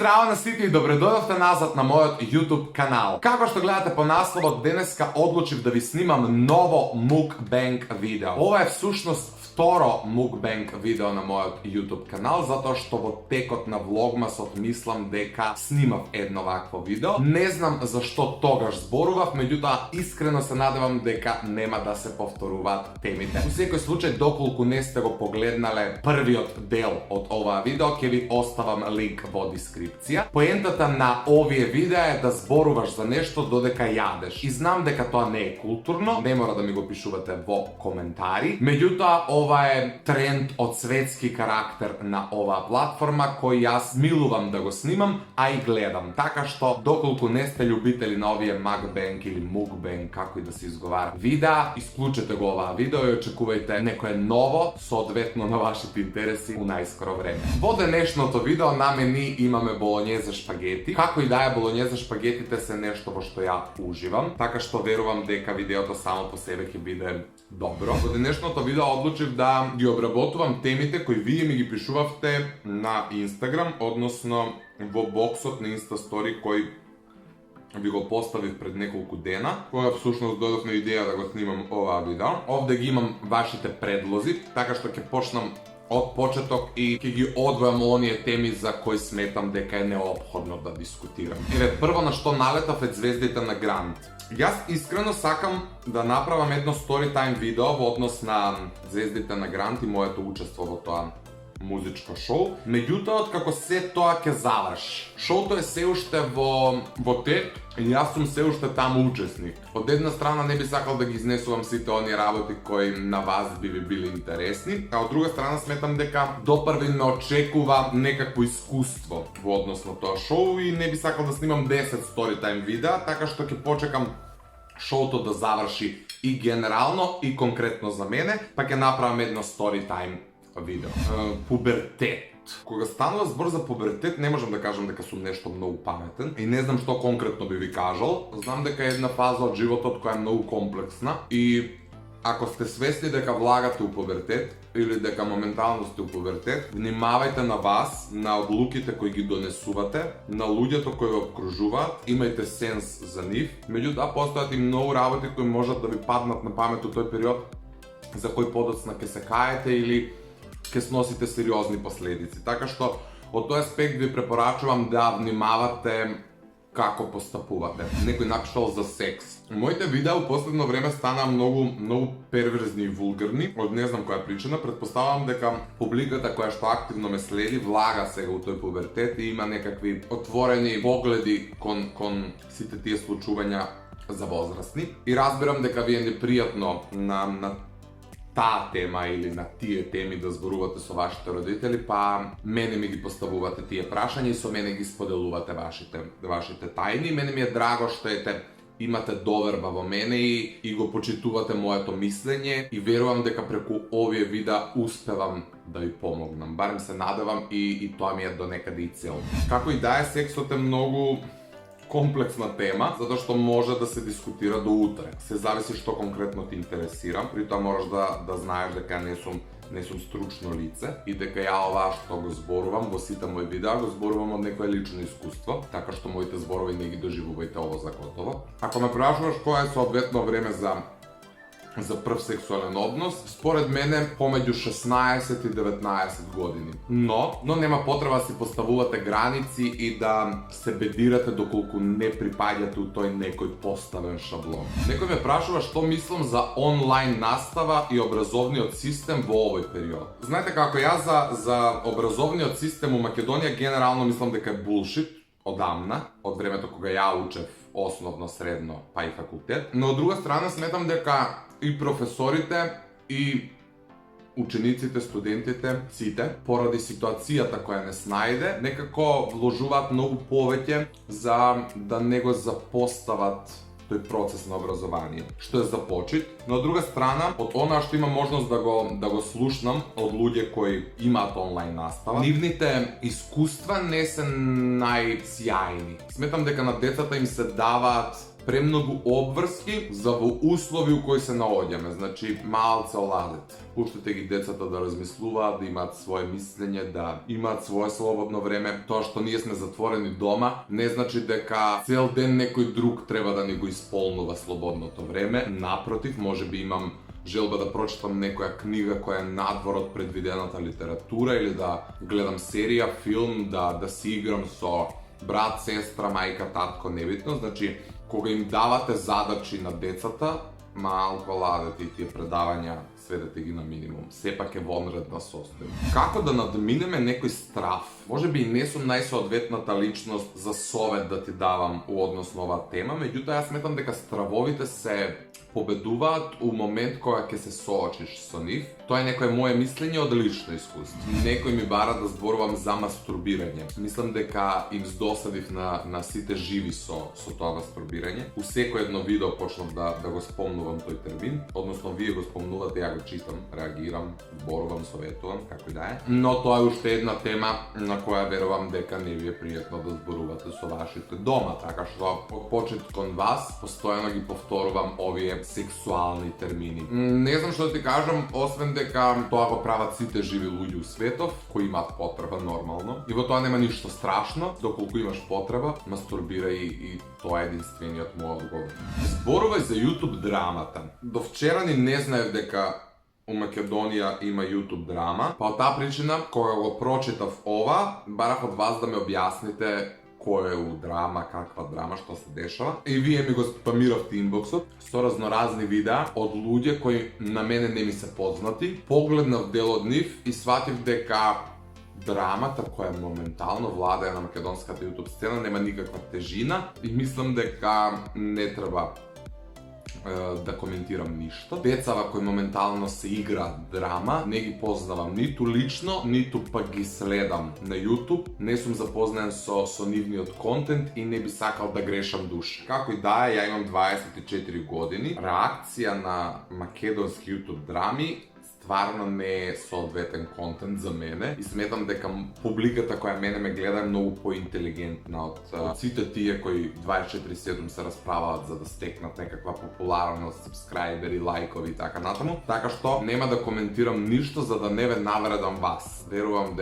здрава на сите и добре дојдовте назад на мојот YouTube канал. Како што гледате по насловот, денеска одлучив да ви снимам ново mukbang видео. Ова е всушност второ mukbang видео на мојот YouTube канал, затоа што во текот на влогмасот мислам дека снимав едно вакво видео. Не знам зашто тогаш зборував, меѓутоа искрено се надевам дека нема да се повторуваат темите. Во секој случај, доколку не сте го погледнале првиот дел од оваа видео, ќе ви оставам линк во дескрипција. Поентата на овие видеа е да зборуваш за нешто додека јадеш. И знам дека тоа не е културно, не мора да ми го пишувате во коментари. Меѓутоа, ова е тренд од светски карактер на оваа платформа кој јас милувам да го снимам, а и гледам. Така што, доколку не сте љубители на овие mukbang или mukbang, како и да се изговара, видеа, исклучете го оваа видео и очекувајте некое ново, соодветно на вашите интереси у најскоро време. Во денешното видео на мени имаме болонјезе шпагети. Како и да е, болонјезе шпагетите се нешто во што ја уживам, така што верувам дека видеото само по себе ќе биде добро. Во денешното видео одлучив да ги обработувам темите кои вие ми ги пишувавте на Instagram, односно во боксот на Insta Story кој ви го поставив пред неколку дена, кога всушност дојдов на идеја да го снимам оваа видео. Овде ги имам вашите предлози, така што ќе почнам од почеток и ќе ги одвојам оние теми за кои сметам дека е неопходно да дискутирам. Еве, прво на што налетав е звездите на Грант. Јас искрено сакам да направам едно storytime видео во однос на звездите на Грант и моето учество во тоа музичко шоу. Меѓутоа, откако се тоа ќе заврши. Шоуто е се уште во тек и јас сум се уште таму учесник. Од една страна не би сакал да ги изнесувам сите оние работи кои на вас би ви били интересни, а од друга страна сметам дека допрви ме очекува некакво искуство во однос на тоа шоу и не би сакал да снимам 10 storytime видеа, така што ќе почекам шоуто да заврши и генерално и конкретно за мене, па ќе направам едно storytime видео. Пубертет. Кога станува збор за пубертет, не можам да кажам дека сум нешто многу паметен и не знам што конкретно би ви кажал. Знам дека е една фаза од животот која е многу комплексна и ако сте свесни дека влагате у пубертет или дека моментално сте у пубертет, внимавајте на вас, на одлуките кои ги донесувате, на луѓето кои ве обкружуваат, имајте сенс за нив. Меѓутоа, постојат и многу работи кои можат да ви паднат на памет у тој период за кој подоцна ќе се каете или ќе сносите сериозни последици. Така што, од тој аспект ви препорачувам да внимавате како постапувате. Некој напишал за секс. Моите видеа у последно време стана многу перверзни и вулгарни, од не знам која причина. Претпоставам дека публиката која што активно ме следи влага сега у тој пубертет и има некакви отворени погледи кон сите тие случувања за возрастни. И разбирам дека ви е непријатно на таа тема или на тие теми да зборувате со вашите родители, па мене ми ги поставувате тие прашања и со мене ги споделувате вашите тајни. Мене ми е драго што имате доверба во мене и го почитувате моето мислење и верувам дека преку овие видеа успевам да ви помогнам. Барем се надевам и тоа ми е до некаде и цел. Како и да е, сексот е многу комплексна тема, затоа што може да се дискутира до утре. Се зависи што конкретно те интересира, при тоа можеш да знаеш дека не сум стручно лице и дека ја ова што го зборувам во сите мои видеа го зборувам од некое лично искуство, така што моите зборови не ги доживувајте ово за готово. Ако ме прашуваш кој е соодветно време за прв сексуален однос, според мене помеѓу 16 и 19 години. Но нема потреба да си поставувате граници и да се бедирате доколку не припаѓате у тој некој поставен шаблон. Некој ме прашува што мислам за онлайн настава и образовниот систем во овој период. Знаете како, јас за образовниот систем у Македонија генерално мислам дека е булшит одамна, од времето кога ја учев основно, средно, па и факултет. Но од друга страна сметам дека и професорите, и учениците, студентите, сите, поради ситуацијата која не снајде, некако вложуваат многу повеќе за да не го запостават тој процес на образование, што е започит. Но од друга страна, од онаа што има можност да го слушнам од луѓе кои имаат онлайн настава, нивните искуства не се најсјајни. Сметам дека на децата им се даваат премногу обврски за во услови у кои се наоѓаме, значи малце оладете. Пуштете ги децата да размислуваат, да имаат свое мислење, да имаат свое слободно време. Тоа што ние сме затворени дома не значи дека цел ден некој друг треба да ни го исполнува слободното време. Напротив, можеби имам желба да прочитам некоја книга која е надвор од предвидената литература или да гледам серија, филм, да си играм со брат, сестра, мајка, татко, небитно. Значи, кога им давате задачи на децата, малку ладете и тие предавања сведете ги на минимум. Сепак е вонредна состојба. Како да надминеме некој страф? Можеби и не сум најсоодветната личност за совет да ти давам у однос на оваа тема, меѓутоа јас сметам дека стравовите се победуваат у момент кога ќе се соочиш со нив. Тоа е некое мое мислење од лично искуство. Некој ми бара да зборувам за мастурбирање. Мислам дека им здосадив на сите живи со тоа мастурбирање. У секој едно видео почнав да го спомнувам тој термин, односно вие го спомнувате, ја го читам, реагирам, зборувам, советувам, како и да е. Но тоа е уште една тема на која верувам дека не ви е пријатно да зборувате со вашите дома, така што од почет кон вас постојано ги повторувам овие сексуални термини. Не знам што да ти кажам, освен дека тоа го прават сите живи луѓе у светов кои имаат потреба нормално. И во тоа нема ништо страшно, доколку имаш потреба, мастурбирај и тоа е единствениот мој одговор. Зборувај за YouTube драмата. До вчера ни не знаев дека у Македонија има YouTube драма, па од таа причина кога го прочитав ова, барах од вас да ме објасните кој е у драма, каква драма, што се дешава. И вие ми го спамиравте инбоксот со разноразни видеа од луѓе кои на мене не ми се познати. Погледнав дел од нив и сватив дека драмата која моментално владае на македонската YouTube сцена нема никаква тежина и мислам дека не треба да коментирам ништо. Децава кои моментално се играат драма, не ги познавам ниту лично, ниту пак ги следам на YouTube. Не сум запознаен со нивниот контент и не би сакал да грешам душа. Како и да е, ја имам 24 години. Реакција на македонски YouTube драми стварно не е соодветен контент за мене и сметам дека публиката која мене ме гледа е многу поинтелигентна од сите тие кои 24/7 се расправаат за да стекнат некаква популарност, сабскрајбери, лајкови и така натаму. Така што нема да коментирам ништо за да не ве навредам вас. Верувам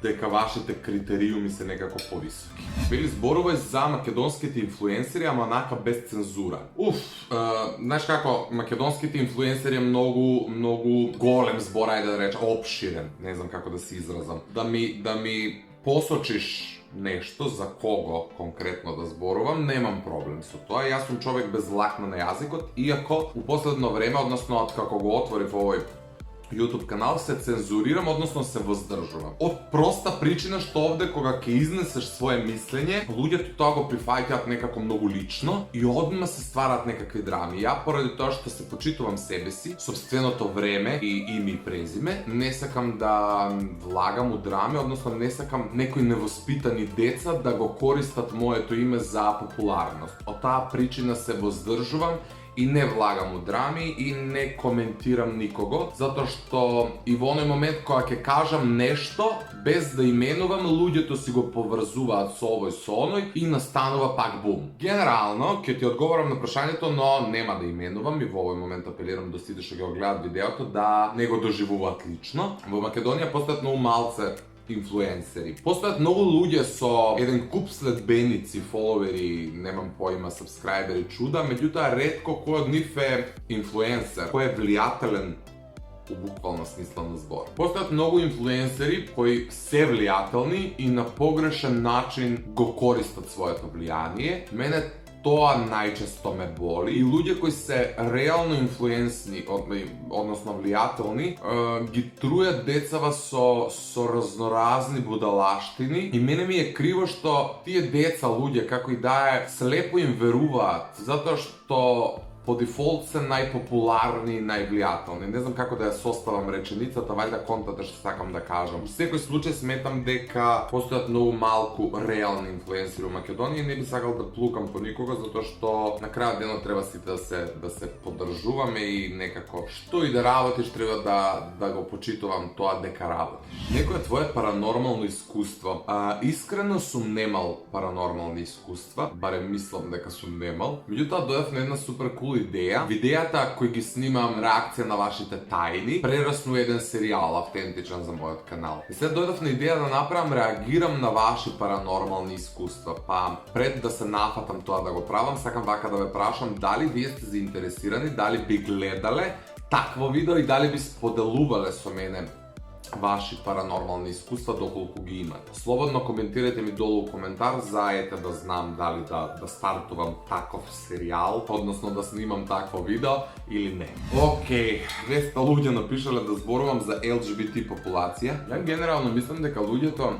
дека вашите критериуми се некако повисоки. Бели зборувај за македонските инфлуенсери, ама онака без цензура. Знаеш како, македонските инфлуенсери е многу голем збор, ајде да речем, опширен, не знам како да се изразам. Да ми посочиш нешто за кого конкретно да зборувам, немам проблем со тоа. Јас сум човек без лакна на јазикот, иако у последно време, односно од како го отворив овој YouTube канал, се цензурирам, односно се воздржувам. Од проста причина што овде кога ќе изнесеш свое мислење, луѓето тоа го прифаќаат некако многу лично и одма се стварат некакви драми. Ја поради тоа што се почитувам себе си, собственото време и име и презиме, не сакам да влагам у драми, односно не сакам некои невоспитани деца да го користат моето име за популарност. Од таа причина се воздржувам и не влагам у драми и не коментирам никого, затоа што и во оној момент кога ќе кажам нешто, без да именувам, луѓето си го поврзуваат со овој со оној и настанува пак бум. Генерално, ќе ти одговорам на прашањето, но нема да именувам и во овој момент апелирам до сите што го гледат видеото да не го доживуваат лично. Во Македонија постојат многу малце инфлуенсери. Постојат многу луѓе со еден куп следбеници, фоловери, немам поима, сабскрајбери, чуда, меѓутоа ретко кој од нив е инфлуенсер, кој е влијателен у буквална смисла на збор. Постојат многу инфлуенсери кои се влијателни и на погрешен начин го користат своето влијание. Мене тоа најчесто ме боли и луѓе кои се реално инфлуенсни, односно влијателни, ги трујат децава со разноразни будалаштини и мене ми е криво што тие деца, луѓе, како и да е, слепо им веруваат, затоа што по дефолт се најпопуларни и највлијателни. Не знам како да ја составам реченицата, вајда контата што сакам да кажам. В секој случај сметам дека постојат многу малку реални инфлуенсери во Македонија и не би сакал да плукам по никога, затоа што на крајот денот треба сите да се поддржуваме и некако што и да работиш треба да го почитувам тоа дека работиш. Некое твое паранормално искуство. Искрено сум немал паранормални искуства, барем мислам дека сум немал. Меѓутоа дојдов на една супер кул идеја. Видејата кој ги снимам реакција на вашите тајни прерасну еден серијал автентичен за мојот канал. И след дојдов на идеја да направам реагирам на ваши паранормални искуства. Па пред да се нафатам тоа да го правам, сакам вака да ве прашам дали вие сте заинтересирани, дали би гледале такво видео и дали би споделувале со мене ваши паранормални искуства доколку ги имате. Слободно коментирайте ми долу у коментар, заете да знам дали да стартувам таков серијал, односно да снимам такво видео или не. Океј, 200 луѓе напишале да зборувам за LGBT популација. Ја генерално мислам дека луѓето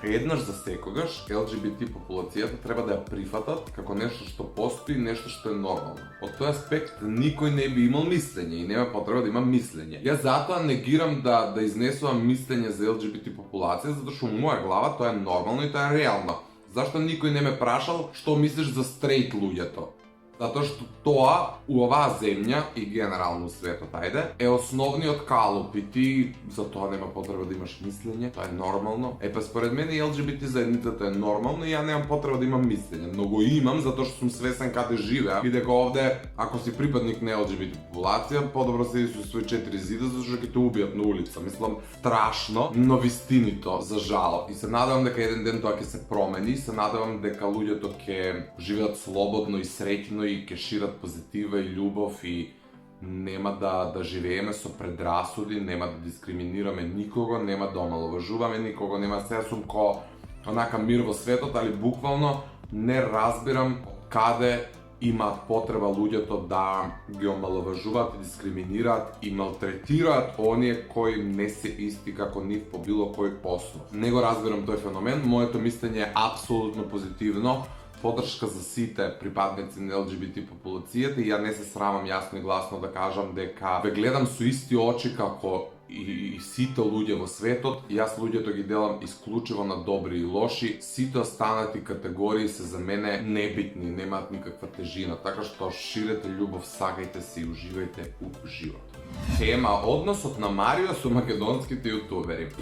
еднаш за секогаш LGBT популацијата треба да ја прифатат како нешто што постои, нешто што е нормално. Од тој аспект никој не би имал мислење и нема потреба да има мислење. Јас затоа негирам да изнесувам мислење за LGBT популација, затоа што у моја глава тоа е нормално и тоа е реално. Зашто никој не ме прашал што мислиш за стрейт луѓето? Затоа што тоа у оваа земја и генерално светот, ајде, е основниот калуп и ти за тоа нема потреба да имаш мислење, тоа е нормално. Па според мене и LGBT заедницата е нормално и ја немам потреба да имам мислење, но го имам затоа што сум свесен каде живеам и дека овде ако си припадник на LGBT популација, подобро седи со свој 4 зида зашто ќе те убијат на улица. Мислам страшно, но вистинито за жал. И се надевам дека еден ден тоа ќе се промени, се надевам дека луѓето ќе живеат слободно и среќно и ќе шират позитива и љубов и нема да живееме со предрасуди, нема да дискриминираме никого, нема да омаловажуваме никого, нема сега сум ко онака мир во светот, али буквално не разбирам каде имаат потреба луѓето да ги омаловажуваат, дискриминираат и малтретираат оние кои не се исти како нив по било кој основ. Не го разбирам тој феномен, моето мислење е апсолутно позитивно. Поддршка за сите припадници на LGBT популацијата и ја не се срамам јасно и гласно да кажам дека ве гледам со исти очи како и сите луѓе во светот. Јас луѓето ги делам исклучиво на добри и лоши. Сите останати категории се за мене небитни, немаат никаква тежина. Така што ширете љубов, сакајте се и уживајте у животот. Тема односот на Марио со македонските јутубери.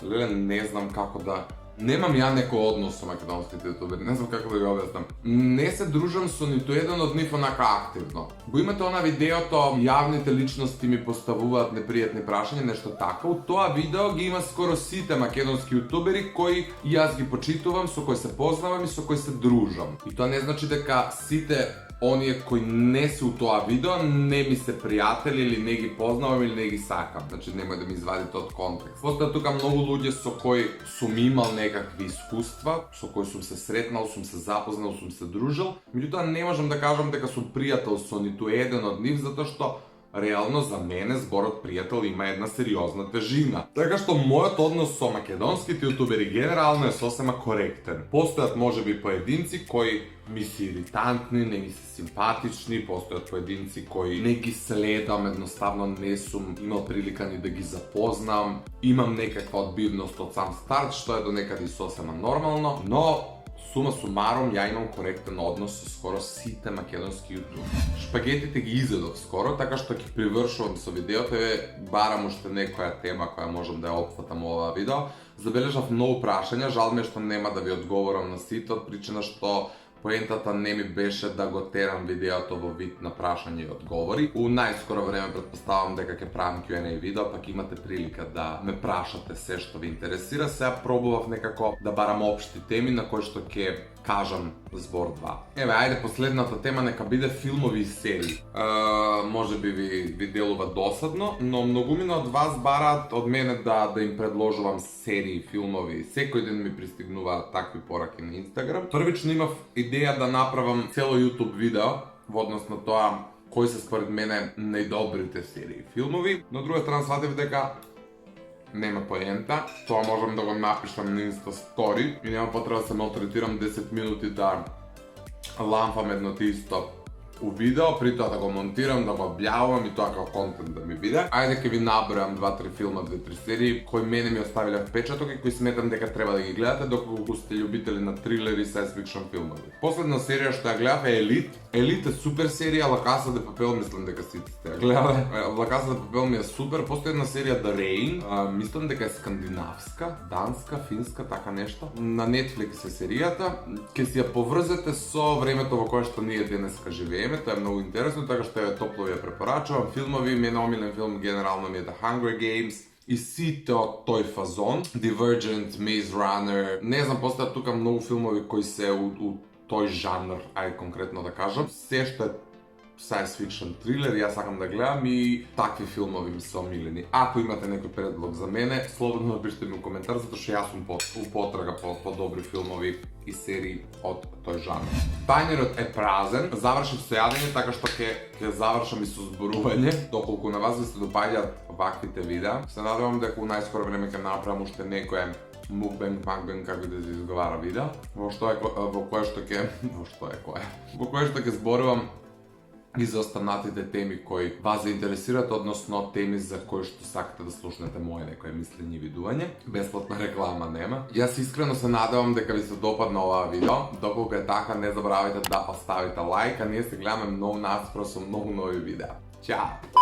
Леле, не знам како да... Немам ја некој однос со македонските јутубери, не знам како да го објаснам. Не се дружам со ниту еден од нив онака активно. Го имате она видеото, јавните личности ми поставуваат непријатни прашања, нешто такво. Тоа видео ги има скоро сите македонски јутубери кои јас ги почитувам, со кои се познавам и со кои се дружам. И тоа не значи дека сите оние кои не се у тоа видео не ми се пријатели или не ги познавам или не ги сакам. Значи немој да ми извадите од контекст. Постојат тука многу луѓе со кои сум имал некакви искуства, со кои сум се сретнал, сум се запознал, сум се дружил. Меѓутоа не можам да кажам дека сум пријател со ниту еден од нив затоа што реално за мене зборот пријател има една сериозна тежина. Така што мојот однос со македонските јутубери генерално е сосема коректен. Постојат можеби поединци кои ми се иритантни, не ми се симпатични, постојат поединци кои не ги следам, едноставно не сум имал прилика ни да ги запознам. Имам некаква одбивност од сам старт, што е до некаде сосема нормално, но сума сумарум, ја имам коректен однос со скоро сите македонски јутубери. Шпагетите ги изедов скоро, така што ќе привршувам со видеото и барам уште некоја тема која можам да ја опфатам ова видео. Забележав многу прашања, жал ми е што нема да ви одговорам на сите, од причина што поентата не ми беше да го терам видеото во вид на прашања и одговори. У најскоро време претпоставам дека ќе правам Q&A видео, пак имате прилика да ме прашате се што ви интересира. Сега пробував некако да барам општи теми на кои што ќе кажам збор 2. Еве, ајде последната тема нека биде филмови и серии. Може би ви делува досадно, но многумина од вас бараат од мене да им предложувам серии, филмови. Секој ден ми пристигнуваат такви пораки на Инстаграм. Првично имав идеја да направам цело YouTube видео во однос на тоа кои се според мене најдобрите серии, филмови. На друга страна сватив дека нема поента, тоа можам да го напишам на Insta Story и нема потреба да се малтретирам 10 минути да лампам едно те исто u video, при тоа да го монтирам, да го објавувам и тоа како контент да ми биде. Ајде ќе ви набројам 2-3 филма, 2-3 серии кои мене ми оставиле впечаток и кои сметам дека треба да ги гледате доколку сте љубители на трилери и science fiction филмови. Последна серија што ја гледав е Елит. Елит е супер серија, La Casa de Papel мислам дека сите сте ја гледале. La Casa de Papel ми е супер. Постои една серија The Rain, мислам дека е скандинавска, данска, финска, така нешто. На Netflix е серијата. Ќе си ја поврзете со времето во кое што ние денеска живееме. Тоа е многу интересно, така што ја топло ви ја препорачувам. Филмови, ми е наомилен филм генерално ми е The Hunger Games. И сите од тој фазон, Divergent, Maze Runner, не знам, постојат тука многу филмови кои се у тој жанр, ај конкретно да кажам. Се што е science fiction трилер, јас сакам да гледам и такви филмови ми се омилени. Ако имате некој предлог за мене, слободно напишете ми у коментар, затоа што јас сум у потрага по добри филмови и серии од тој жанр. Тајнерот е празен, завршив со јадење, така што ќе завршам и со зборување. Доколку на вас ви се допаѓаат ваквите видеа, се надевам дека у најскоро време ќе направам уште некое мукбенг, макбенг, како да се изговара видео, во кое што ќе зборувам и за останатите теми кои вас заинтересираат, односно теми за кои што сакате да слушнете моje некое мислење и видување. Бесплатна реклама нема. Јас искрено се надевам дека ви се допадна оваа видео. Доколку е така, не заборавајте да оставите лайк, а ние се гледаме многу наскоро со многу нови видеа. Чао!